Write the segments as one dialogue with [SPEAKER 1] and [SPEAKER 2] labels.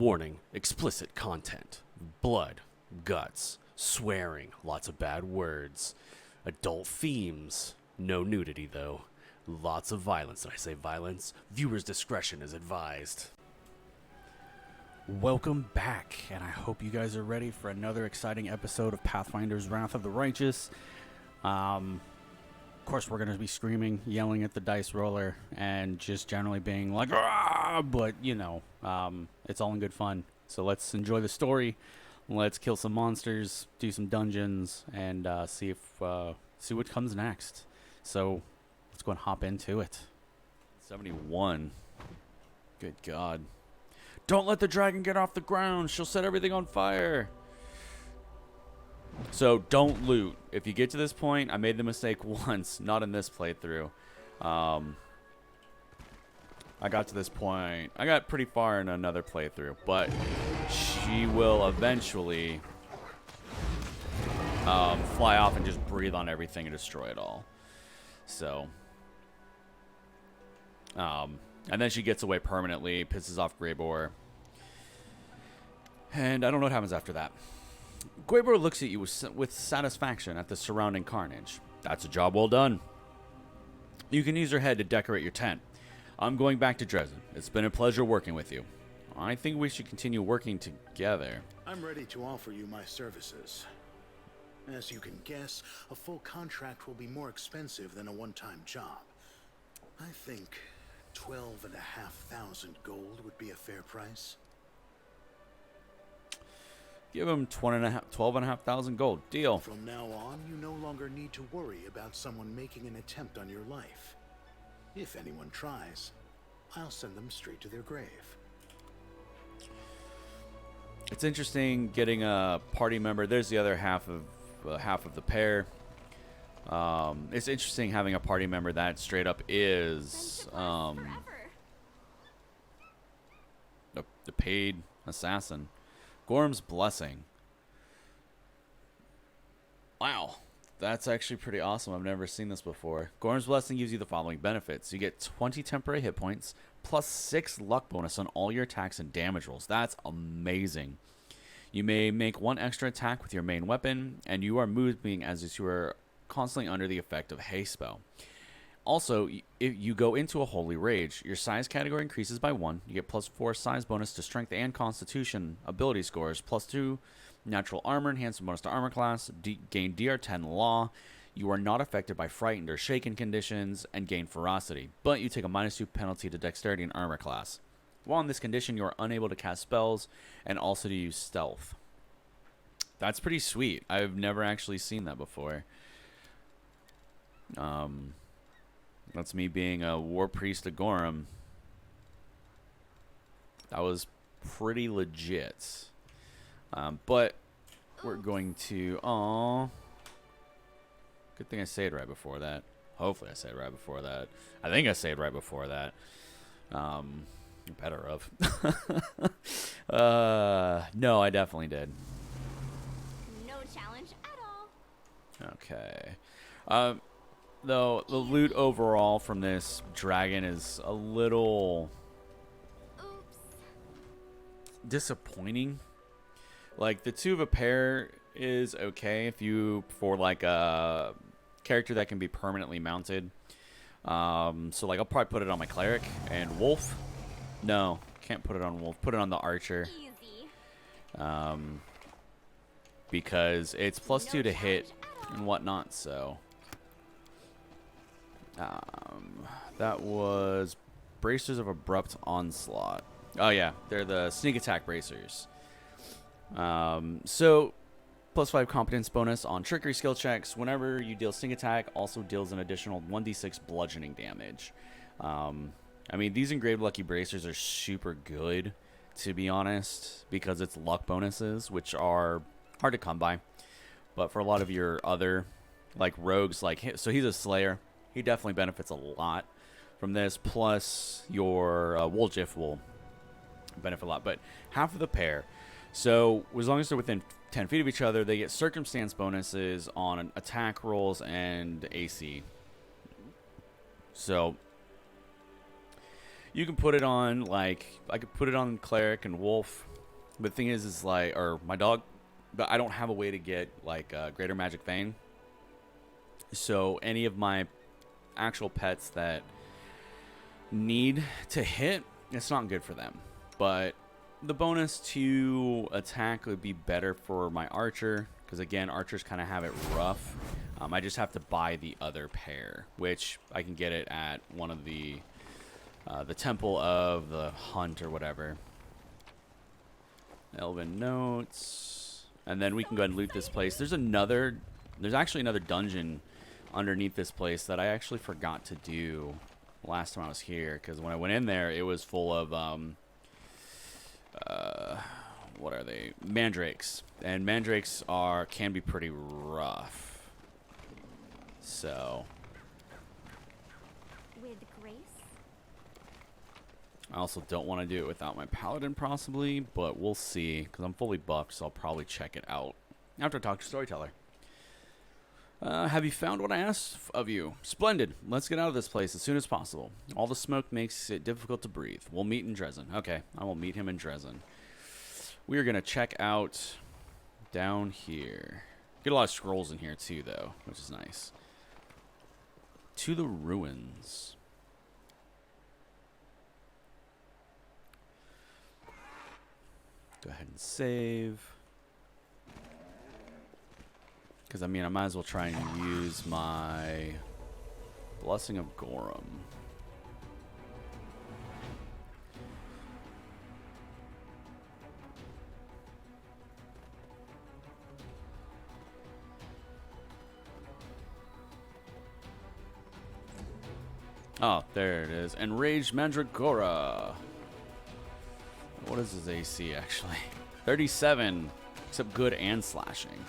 [SPEAKER 1] Warning, explicit content. Blood, guts, swearing, lots of bad words. Adult themes. No nudity, though. Lots of violence. Did I say violence? Viewer's discretion is advised. Welcome back, and I hope you guys are ready for another exciting episode of Pathfinders Wrath of the Righteous. Of course, we're going to be screaming, yelling at the dice roller, and just generally being like, "Argh!" But, you know, it's all in good fun. So let's enjoy the story. Let's kill some monsters, do some dungeons, and see what comes next. So let's go and hop into it. 71. Good God. Don't let the dragon get off the ground. She'll set everything on fire. So don't loot. If you get to this point, I made the mistake once, not in this playthrough. I got to this point. I got pretty far in another playthrough, but she will eventually fly off and just breathe on everything and destroy it all. So, and then she gets away permanently, pisses off Greybor. And I don't know what happens after that. Greybor looks at you with satisfaction at the surrounding carnage. That's a job well done. You can use your head to decorate your tent. I'm going back to Dresden. It's been a pleasure working with you. I think we should continue working together.
[SPEAKER 2] I'm ready to offer you my services. As you can guess, a full contract will be more expensive than a one-time job. I think 12,500 gold would be a fair price.
[SPEAKER 1] Give him 12,500 gold. Deal.
[SPEAKER 2] From now on, you no longer need to worry about someone making an attempt on your life. If anyone tries, I'll send them straight to their grave.
[SPEAKER 1] It's interesting getting a party member. There's the other half of the pair. It's interesting having a party member that straight up is the paid assassin. Gorm's Blessing. Wow. That's actually pretty awesome. I've never seen this before. Gorm's Blessing gives you the following benefits. You get 20 temporary hit points, plus 6 luck bonus on all your attacks and damage rolls. That's amazing. You may make 1 extra attack with your main weapon, and you are moving as if you are constantly under the effect of haste spell. Also, if you go into a holy rage, your size category increases by 1. You get plus 4 size bonus to strength and constitution ability scores, plus 2 natural armor, enhanced bonus to armor class, gain DR10 law. You are not affected by frightened or shaken conditions, and gain ferocity, but you take a -2 penalty to dexterity and armor class. While in this condition, you are unable to cast spells and also to use stealth. That's pretty sweet. I've never actually seen that before. That's me being a war priest of Gorum. That was pretty legit. But we're going to... Aww. Good thing I saved right before that. Hopefully I saved right before that. I think I saved right before that. Better of. No, I definitely did.
[SPEAKER 3] No challenge at all.
[SPEAKER 1] Okay. Though the loot overall from this dragon is a little disappointing. Like the 2 of a pair is okay if you for like a character that can be permanently mounted. So like I'll probably put it on my cleric and wolf. No, can't put it on wolf. Put it on the archer.
[SPEAKER 3] Easy.
[SPEAKER 1] Because it's plus 2 to hit and whatnot. So. That was Bracers of Abrupt Onslaught. Oh yeah, they're the sneak attack bracers. So plus 5 competence bonus on trickery skill checks. Whenever you deal sneak attack, also deals an additional 1d6 bludgeoning damage. I mean, these engraved lucky bracers are super good, to be honest, because it's luck bonuses, which are hard to come by. But for a lot of your other like rogues, like so he's a slayer. He definitely benefits a lot from this. Plus, your Woljif will benefit a lot. But half of the pair. So, as long as they're within 10 feet of each other, they get circumstance bonuses on attack rolls and AC. So, you can put it on, like, I could put it on Cleric and Wolf. But the thing is like, or my dog, but I don't have a way to get like Greater Magic Vein. So any of my actual pets that need to hit, it's not good for them. But the bonus to attack would be better for my archer, because again, archers kind of have it rough. I just have to buy the other pair, which I can get it at one of the Temple of the Hunt or whatever. Elven notes, and then we can go ahead and loot this place. There's actually another dungeon underneath this place that I actually forgot to do last time I was here, because when I went in there, it was full of what are they? Mandrakes, and mandrakes can be pretty rough. So
[SPEAKER 3] With grace.
[SPEAKER 1] I also don't want to do it without my paladin possibly, but we'll see, because I'm fully buffed, so I'll probably check it out after I talk to Storyteller. Have you found what I asked of you? Splendid. Let's get out of this place as soon as possible. All the smoke makes it difficult to breathe. We'll meet in Dresden. Okay, I will meet him in Dresden. We are going to check out down here. Get a lot of scrolls in here too, though, which is nice. To the ruins. Go ahead and save. Because, I mean, I might as well try and use my Blessing of Gorum. Oh, there it is. Enraged Mandragora. What is his AC, actually? 37, except good and slashing.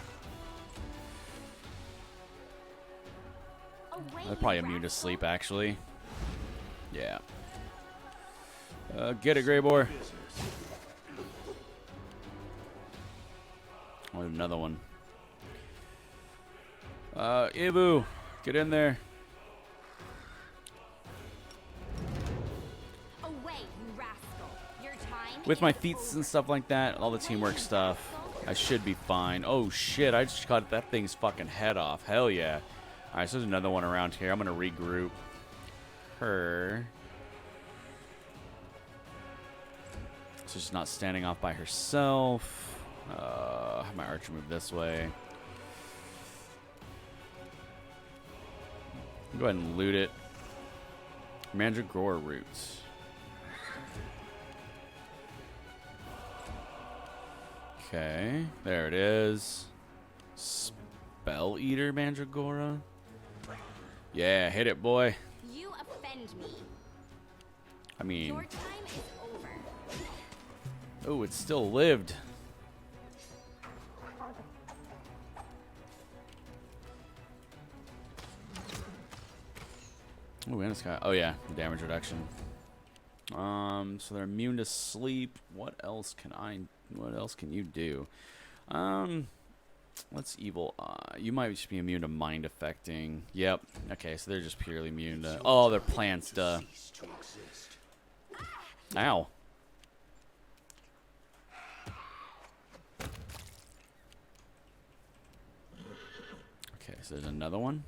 [SPEAKER 1] They're probably immune to sleep, actually. Yeah. Get it, Greybor. Oh, another one. Ibu, get in there.
[SPEAKER 3] Away, you rascal. Your time
[SPEAKER 1] With my
[SPEAKER 3] is
[SPEAKER 1] feats
[SPEAKER 3] over.
[SPEAKER 1] and stuff like that, all the teamwork stuff, I should be fine. Oh shit, I just cut that thing's fucking head off. Hell yeah. Alright, so there's another one around here. I'm gonna regroup her. So she's not standing off by herself. Have my archer move this way. Go ahead and loot it. Mandragora roots. Okay, there it is. Spell Eater Mandragora. Yeah, hit it, boy.
[SPEAKER 3] You offend me.
[SPEAKER 1] I mean,
[SPEAKER 3] Your time is over.
[SPEAKER 1] oh, it still lived. Oh, and it's got, oh yeah, the damage reduction. So they're immune to sleep. What else can you do? Let's evil. You might just be immune to mind affecting. Yep. Okay, so they're just purely immune to. Oh, they're plants. Duh. Ow. Okay, so there's another one.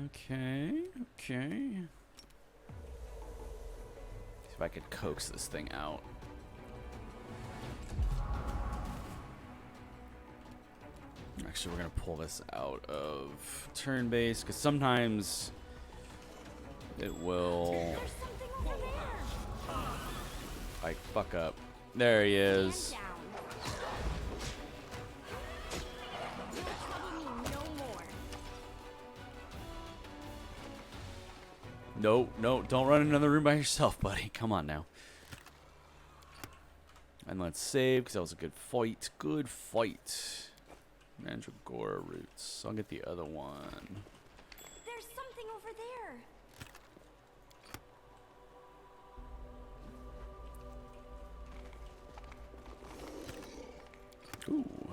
[SPEAKER 1] Okay. Okay. See if I could coax this thing out. Actually, we're going to pull this out of turn base, because sometimes it will,
[SPEAKER 3] There's something over there.
[SPEAKER 1] like, fuck up. There he is.
[SPEAKER 3] Stand down. You trouble me no more.
[SPEAKER 1] No, no, don't run in another room by yourself, buddy. Come on now. And let's save, because that was a good fight. Good fight. Mandragora roots. I'll get the other one.
[SPEAKER 3] There's something over there.
[SPEAKER 1] Ooh.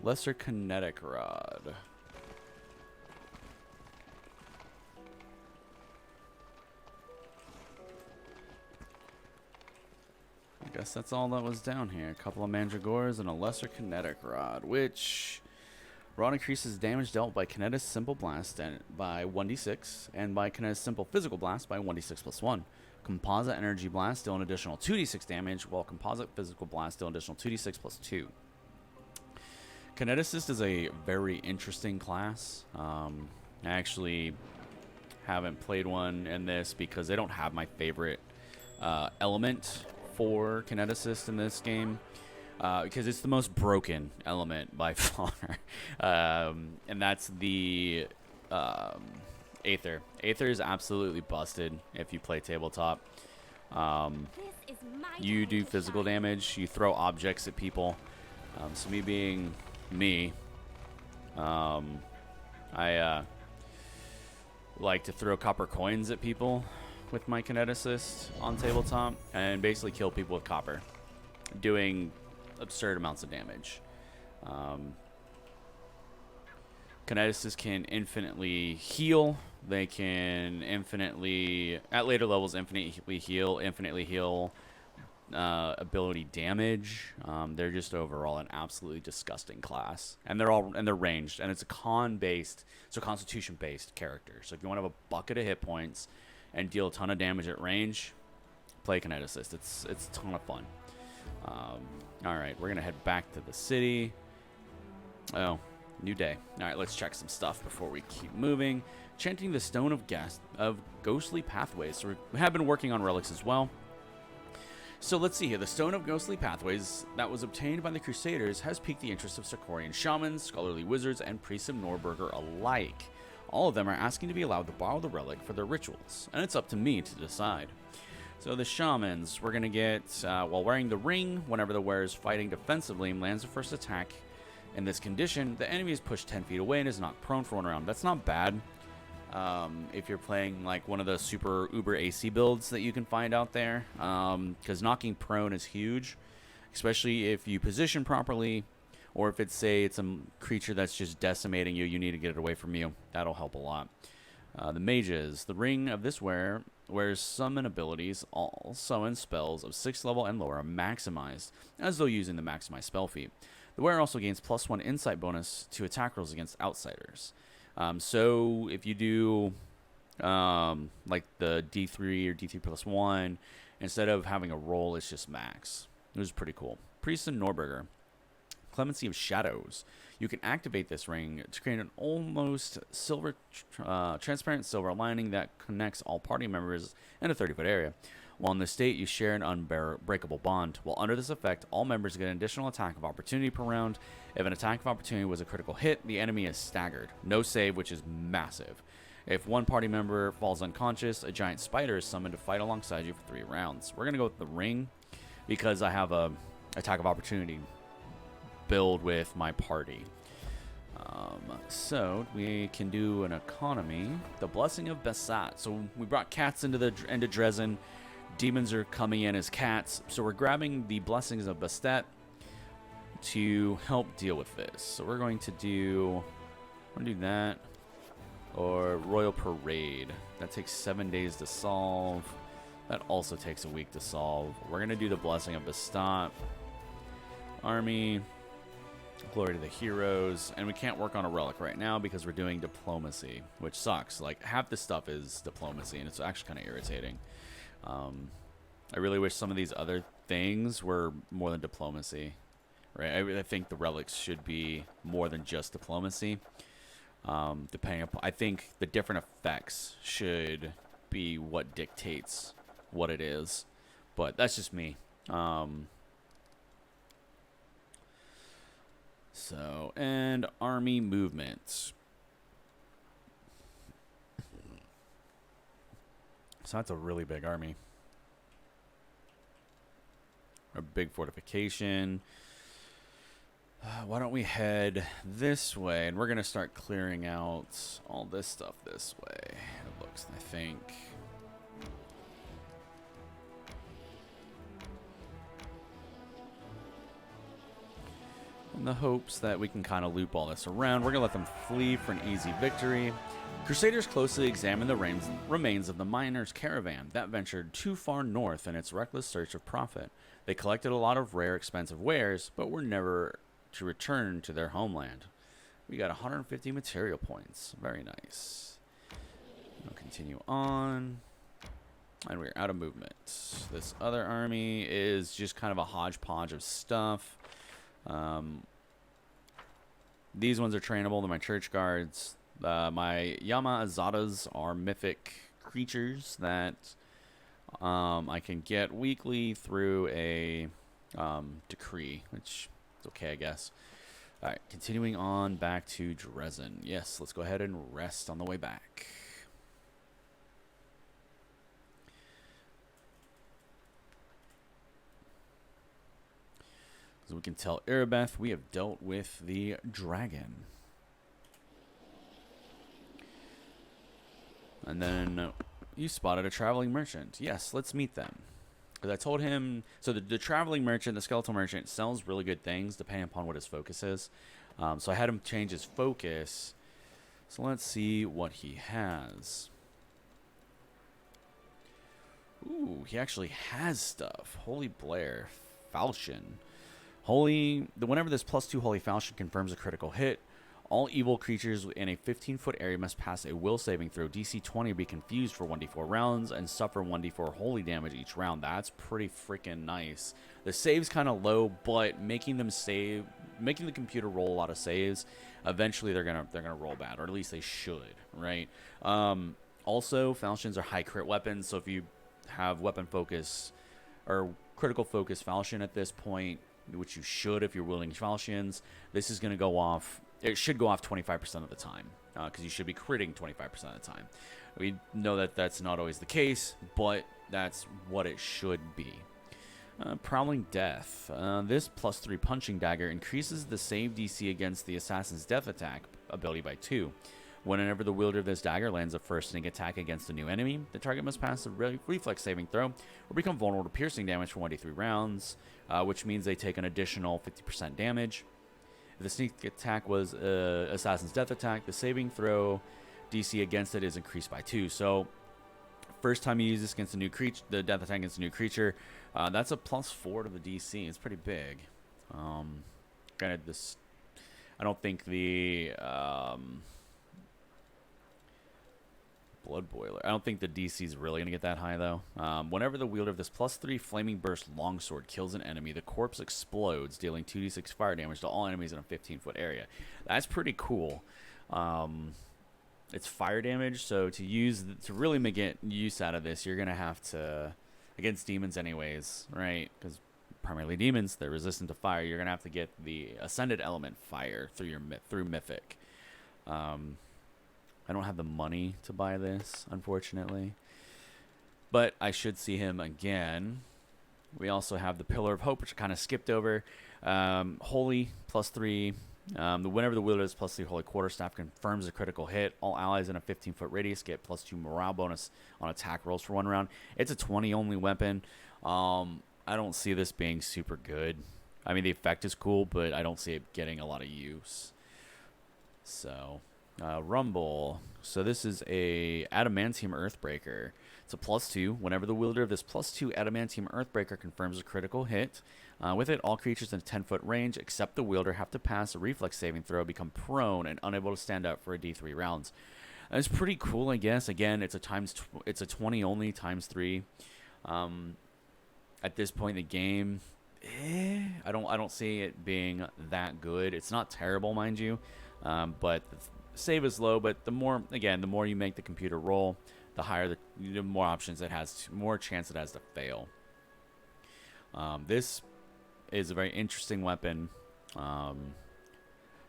[SPEAKER 1] Lesser kinetic rod. Guess that's all that was down here. A couple of mandragores and a lesser kinetic rod, which rod increases damage dealt by Kinetis Simple Blast and by 1d6, and by Kinetis Simple Physical Blast by 1d6 plus 1. Composite Energy Blast deal an additional 2d6 damage, while Composite Physical Blast deal an additional 2d6 plus 2. Kineticist is a very interesting class. I actually haven't played one in this because they don't have my favorite element for Kineticist in this game, because it's the most broken element by far, and that's the Aether. Aether is absolutely busted if you play tabletop.
[SPEAKER 3] This is my
[SPEAKER 1] You
[SPEAKER 3] time
[SPEAKER 1] do
[SPEAKER 3] to
[SPEAKER 1] physical
[SPEAKER 3] shine.
[SPEAKER 1] damage, you throw objects at people. So me being me, I like to throw copper coins at people with my Kineticist on tabletop and basically kill people with copper, doing absurd amounts of damage. Kineticists can infinitely heal. They can infinitely, at later levels, infinitely heal, ability damage. They're just overall an absolutely disgusting class, and they're ranged, and it's a constitution based character. So if you want to have a bucket of hit points and deal a ton of damage at range, play Kineticist. It's a ton of fun. All right, we're gonna head back to the city. Oh, new day. All right, let's check some stuff before we keep moving. Chanting the Stone of Ghostly Pathways. So we have been working on relics as well. So let's see here. The Stone of Ghostly Pathways that was obtained by the Crusaders has piqued the interest of Sicorian shamans, scholarly wizards, and priests of Norberger alike. All of them are asking to be allowed to borrow the relic for their rituals, and it's up to me to decide. So the shamans, we're going to get, while wearing the ring, whenever the wearer is fighting defensively and lands the first attack in this condition, the enemy is pushed 10 feet away and is knocked prone for 1 round. That's not bad. If you're playing like one of the super uber AC builds that you can find out there, because knocking prone is huge, especially if you position properly, or if it's a creature that's just decimating you, you need to get it away from you. That'll help a lot. The mages, the ring of this wearer wears summon abilities. All summon spells of 6th level and lower are maximized, as though using the maximized spell feat. The wearer also gains +1 insight bonus to attack rolls against outsiders. So if you do like the D3 or D3 plus 1, instead of having a roll, it's just max. It was pretty cool. Priest and Norberger. Clemency of Shadows. You can activate this ring to create an almost transparent silver lining that connects all party members in a 30-foot area. While in this state, you share an unbreakable bond. While under this effect, all members get an additional attack of opportunity per round. If an attack of opportunity was a critical hit, the enemy is staggered. No save, which is massive. If one party member falls unconscious, a giant spider is summoned to fight alongside you for 3 rounds. We're going to go with the ring because I have a attack of opportunity build with my party. So we can do an economy. The Blessing of Besat. So we brought cats into Dresden. Demons are coming in as cats, so we're grabbing the Blessings of Bastet to help deal with this. So we're going to do that, or Royal Parade. That takes 7 days to solve. That also takes a week to solve. We're going to do the Blessing of Bastet. Army, Glory to the Heroes, and we can't work on a relic right now because we're doing diplomacy, which sucks. Like, half this stuff is diplomacy, and it's actually kind of irritating. I really wish some of these other things were more than diplomacy, right? I think the relics should be more than just diplomacy. Depending upon, I think the different effects should be what dictates what it is, but that's just me. So, and army movements. So that's a really big army. A big fortification. Why don't we head this way? And we're going to start clearing out all this stuff this way. It looks, I think. In the hopes that we can kind of loop all this around. We're going to let them flee for an easy victory. Crusaders closely examined the remains of the miners' caravan that ventured too far north in its reckless search of profit. They collected a lot of rare, expensive wares, but were never to return to their homeland. We got 150 material points. Very nice. We'll continue on. And we're out of movement. This other army is just kind of a hodgepodge of stuff. These ones are trainable. They're my church guards. My Yama Azadas are mythic creatures that I can get weekly through a decree, which is okay, I guess. All right, continuing on back to Dresden. Yes, let's go ahead and rest on the way back. As we can tell Erebeth, we have dealt with the dragon. And then you spotted a traveling merchant. Yes, let's meet them. Because I told him, so the traveling merchant, the skeletal merchant, sells really good things depending upon what his focus is. So I had him change his focus. So let's see what he has. Ooh, he actually has stuff. Holy Blair, Falchion. Whenever this +2 Holy Falchion confirms a critical hit, all evil creatures in a 15-foot area must pass a will saving throw DC 20 or be confused for 1d4 rounds and suffer 1d4 holy damage each round. That's pretty freaking nice. The save's kind of low, but making the computer roll a lot of saves, eventually they're gonna roll bad, or at least they should, right? Also, falchions are high crit weapons, so if you have weapon focus or critical focus falchion at this point, which you should if you're wielding falchions, this is going to go off. It should go off 25% of the time, because you should be critting 25% of the time. We know that that's not always the case, but that's what it should be. Prowling Death. This +3 punching dagger increases the save DC against the assassin's death attack ability by 2. Whenever the wielder of this dagger lands a first sneak attack against a new enemy, the target must pass a reflex saving throw or become vulnerable to piercing damage for 1d3 rounds, which means they take an additional 50% damage. If the sneak attack was assassin's death attack, the saving throw DC against it is increased by 2. So first time you use this against a new creature, the death attack against a new creature, that's a +4 to the DC. It's pretty big. Granted, I don't think the Blood Boiler. I don't think the DC is really going to get that high, though. Whenever the wielder of this +3 Flaming Burst Longsword kills an enemy, the corpse explodes, dealing 2d6 fire damage to all enemies in a 15-foot area. That's pretty cool. It's fire damage, so to really make use out of this, you're going to have to, against demons anyways, right? Because primarily demons, they're resistant to fire. You're going to have to get the Ascended Element Fire through Mythic. I don't have the money to buy this, unfortunately. But I should see him again. We also have the Pillar of Hope, which I kind of skipped over. Holy, +3. Whenever the wielder is +3 Holy Quarterstaff confirms a critical hit, all allies in a 15-foot radius get +2 morale bonus on attack rolls for 1 round. It's a 20 only weapon. I don't see this being super good. I mean, the effect is cool, but I don't see it getting a lot of use. So... Rumble. So this is a Adamantium Earthbreaker. It's a +2. Whenever the wielder of this +2 Adamantium Earthbreaker confirms a critical hit, with it, all creatures in a 10-foot range except the wielder have to pass a reflex saving throw, become prone, and unable to stand up for a D3 rounds. And it's pretty cool, I guess. Again, it's a 20 only ×3. At this point in the game, I don't see it being that good. It's not terrible, mind you, but save is low, but the more you make the computer roll, the higher the more options it has, more chance it has to fail. This is a very interesting weapon.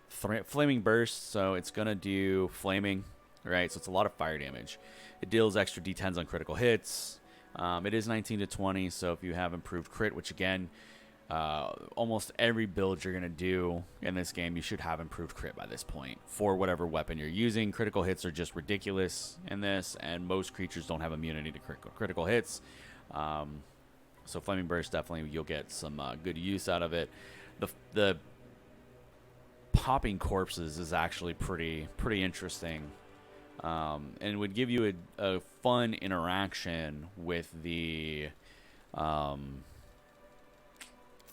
[SPEAKER 1] Flaming Burst, so it's gonna do flaming, right? So it's a lot of fire damage. It deals extra d10s on critical hits. It is 19 to 20, so if you have improved crit, which again, almost every build you're going to do in this game, you should have improved crit by this point for whatever weapon you're using. Critical hits are just ridiculous in this, and most creatures don't have immunity to critical hits. So Flaming Burst, definitely you'll get some good use out of it. The popping corpses is actually pretty interesting and would give you a fun interaction with the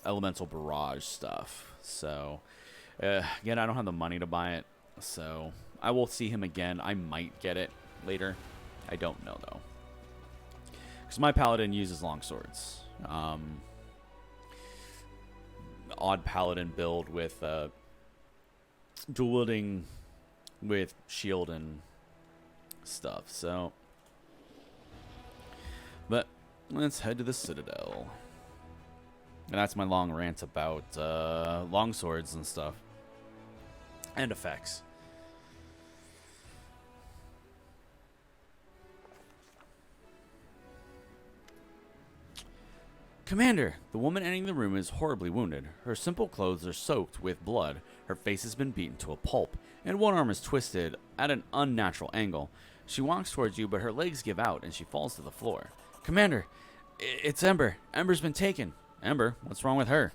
[SPEAKER 1] elemental barrage stuff. So again, I don't have the money to buy it, so I will see him again. I might get it later. I don't know though, because my paladin uses long swords. Odd paladin build with dual wielding with shield and stuff. So, but let's head to the Citadel. And that's my long rant about long swords and stuff and effects. Commander, the woman entering the room is horribly wounded. Her simple clothes are soaked with blood, her face has been beaten to a pulp, and one arm is twisted at an unnatural angle. She walks towards you, but her legs give out and she falls to the floor. Commander, it's Ember. Ember's been taken. Ember? What's wrong with her?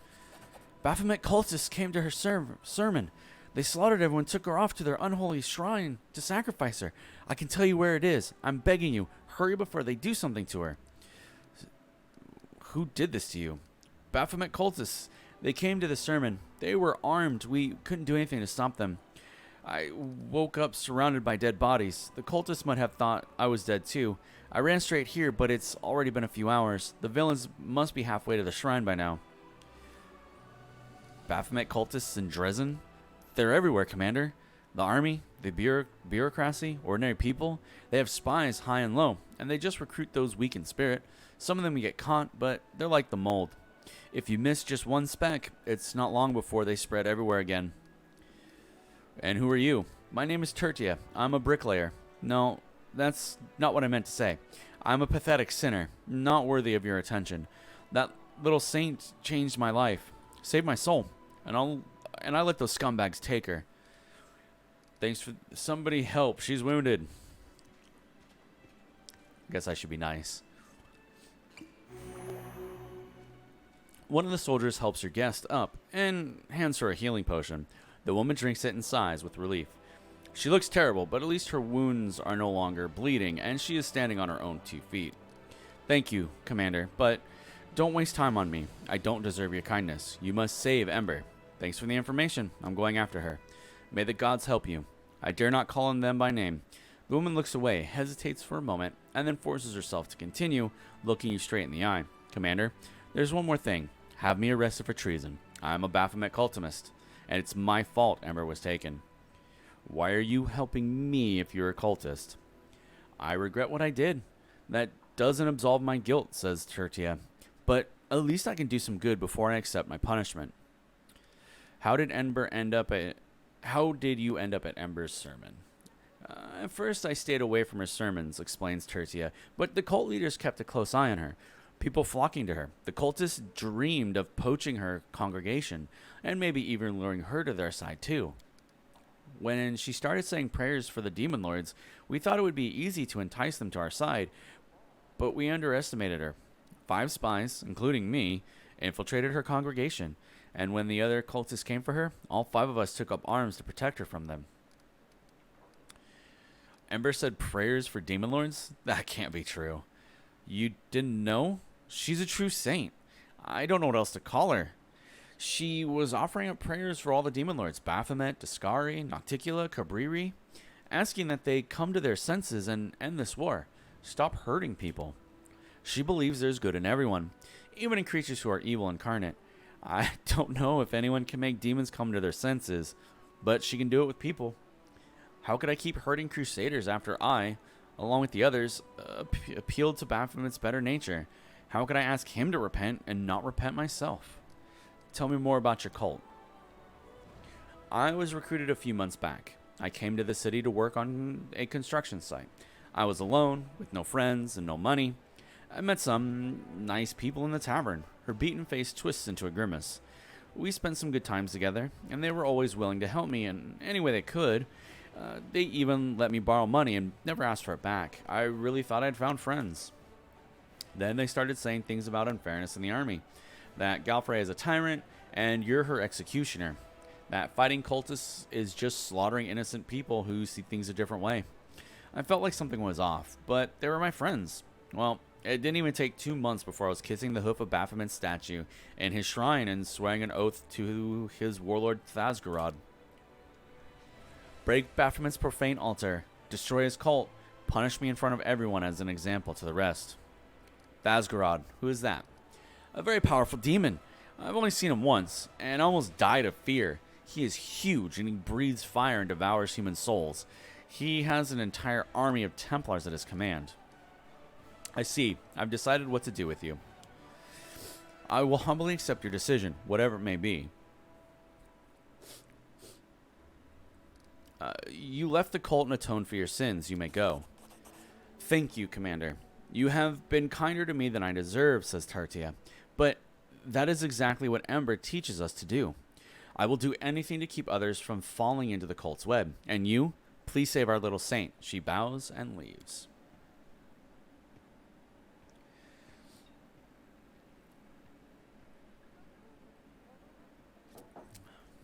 [SPEAKER 1] Baphomet cultists came to her sermon. They slaughtered everyone, took her off to their unholy shrine to sacrifice her. I can tell you where it is. I'm begging you, hurry before they do something to her. Who did this to you? Baphomet cultists. They came to the sermon. They were armed. We couldn't do anything to stop them. I woke up surrounded by dead bodies. The cultists might have thought I was dead too. I ran straight here, but it's already been a few hours. The villains must be halfway to the shrine by now. Baphomet cultists in Dresden? They're everywhere, Commander. The army, the bureaucracy, ordinary people, they have spies high and low, and they just recruit those weak in spirit. Some of them get caught, but they're like the mold. If you miss just one speck, it's not long before they spread everywhere again. And who are you? My name is Tertia. I'm a bricklayer. No, that's not what I meant to say. I'm a pathetic sinner, not worthy of your attention. That little saint changed my life, saved my soul, and I let those scumbags take her. Thanks for somebody help. She's wounded. Guess I should be nice. One of the soldiers helps your guest up and hands her a healing potion. The woman drinks it and sighs with relief. She looks terrible, but at least her wounds are no longer bleeding, and she is standing on her own 2 feet. Thank you, Commander, but don't waste time on me. I don't deserve your kindness. You must save Ember. Thanks for the information. I'm going after her. May the gods help you. I dare not call on them by name. The woman looks away, hesitates for a moment, and then forces herself to continue, looking you straight in the eye. Commander, there's one more thing. Have me arrested for treason. I'm a Baphomet cultist, and it's my fault Ember was taken. Why are you helping me if you're a cultist? I regret what I did. That doesn't absolve my guilt, says Tertia. But at least I can do some good before I accept my punishment. How did you end up at Ember's sermon? At first I stayed away from her sermons, explains Tertia, but the cult leaders kept a close eye on her. People flocking to her. The cultists dreamed of poaching her congregation, and maybe even luring her to their side too. When she started saying prayers for the demon lords, we thought it would be easy to entice them to our side, but we underestimated her. 5 spies, including me, infiltrated her congregation, and when the other cultists came for her, all 5 of us took up arms to protect her from them. Ember said prayers for demon lords? That can't be true. You didn't know? She's a true saint. I don't know what else to call her. She was offering up prayers for all the demon lords, Baphomet, Discari, Nocticula, Cabriri, asking that they come to their senses and end this war. Stop hurting people. She believes there's good in everyone, even in creatures who are evil incarnate. I don't know if anyone can make demons come to their senses, but she can do it with people. How could I keep hurting crusaders after I, along with the others, appealed to Baphomet's better nature? How could I ask him to repent and not repent myself? Tell me more about your cult. I was recruited a few months back. I came to the city to work on a construction site. I was alone, with no friends and no money. I met some nice people in the tavern. Her beaten face twists into a grimace. We spent some good times together, and they were always willing to help me in any way they could. They even let me borrow money and never asked for it back. I really thought I'd found friends. Then they started saying things about unfairness in the army. That Galfrey is a tyrant, and you're her executioner. That fighting cultists is just slaughtering innocent people who see things a different way. I felt like something was off, but they were my friends. Well, it didn't even take 2 months before I was kissing the hoof of Baphomet's statue in his shrine and swearing an oath to his warlord Thasgarod. Break Baphomet's profane altar, destroy his cult, punish me in front of everyone as an example to the rest. Thasgarod, who is that? A very powerful demon. I've only seen him once, and almost died of fear. He is huge, and he breathes fire and devours human souls. He has an entire army of Templars at his command. I see. I've decided what to do with you. I will humbly accept your decision, whatever it may be. You left the cult and atoned for your sins. You may go. Thank you, Commander. You have been kinder to me than I deserve, says Tartia. But that is exactly what Ember teaches us to do. I will do anything to keep others from falling into the cult's web. And you, please save our little saint. She bows and leaves.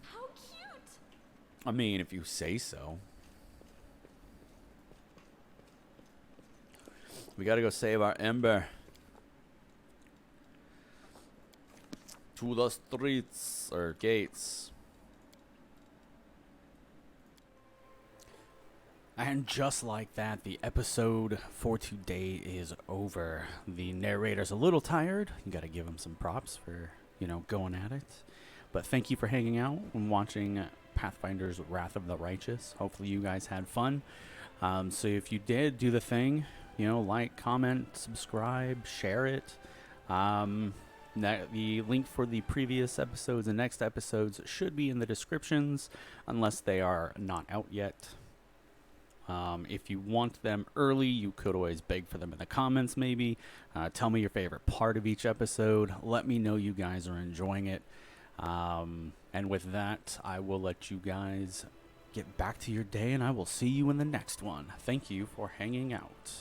[SPEAKER 3] How cute!
[SPEAKER 1] I mean, if you say so. We gotta go save our Ember. To the streets, or gates. And just like that, the episode for today is over. The narrator's a little tired. You gotta give him some props for, going at it. But thank you for hanging out and watching Pathfinders Wrath of the Righteous. Hopefully you guys had fun. So if you did, do the thing. Like, comment, subscribe, share it. The link for the previous episodes and next episodes should be in the descriptions, unless they are not out yet. If you want them early, you could always beg for them in the comments, maybe. Tell me your favorite part of each episode. Let me know you guys are enjoying it. And with that, I will let you guys get back to your day, and I will see you in the next one. Thank you for hanging out.